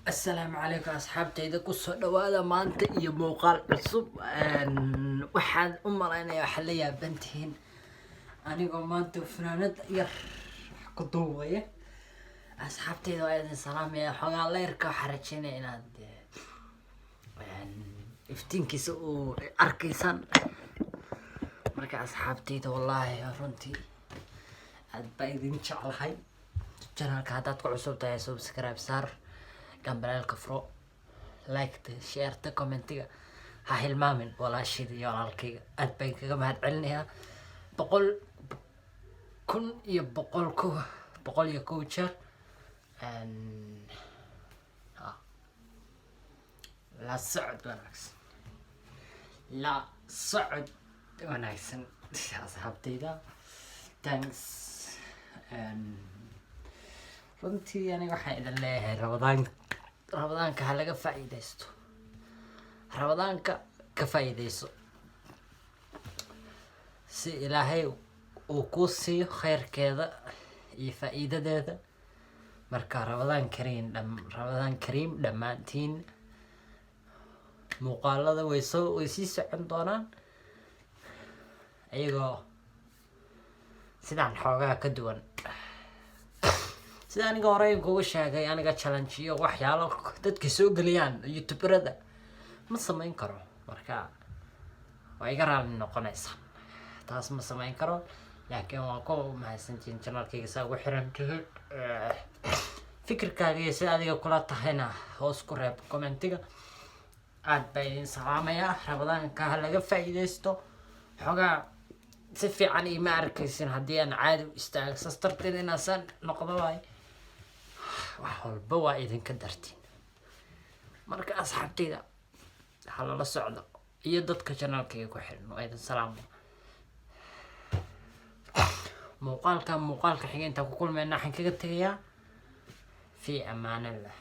السلام عليكم أصحابتي كسو دوادا مانتا iyo muuqaal cusub waxaan u maleynayaa waxa la yaabantihiin anigoo maanta fanaanad yar ku duubaya asxaabteyda waa idin salaamaya xogaa leerka waxa rajeynaya inaad iftiinkiisa uu arkaysan marka asxaabteyda wallahi runtii aad baa idin jeclahay channelka haddaad ku cusub tahay subscribe saar gambalaalka furo like share commentiga ha hilmaamin walaashida iyo walaalkayga aad baan kaga mahadcelinayaa boqol iyo kow jeer la socod wanaagsan asxaabteyda thanks runtii aniga waxaan idin leeyahay rabadaanka ha laga faa'iidaysto rabadaanka ka faa'iidayso si ilaahay uu kuu siiyo khayrkeeda iyo faa'iidadeeda marka rabadaan kariim dhammaantiin muuqaalada way sii socon doonaan iyagoo sidaan xoogaa ka duwan sida aniga hore kugu sheegay aniga challenge iyo waxyaalo dadka soo galiyaan youtuberada ma samayn karo marka waa iga raali noqonaysa taas ma samayn karo laakiin waan ku mahadsantihiin channelkayga saa ugu xiran tihiin fikirkaaga iyo sida adiga kula tahayna hoos ku reeb commentiga aad baa idin salaamayaa rabadaanka ha laga faa'iidaysto xogaa si fiican ima arkaysin haddii aan caadi u istaago saas darteed inaasaan noqdo waay wax walba waa idinka dartiin marka asxaabteyda ha lala socdo iyo dadka channelkayga ku xiran waa idin salaamo muuqaalka xiga intaan ku kulmayna waxaan kaga tegayaa fi amaanillah.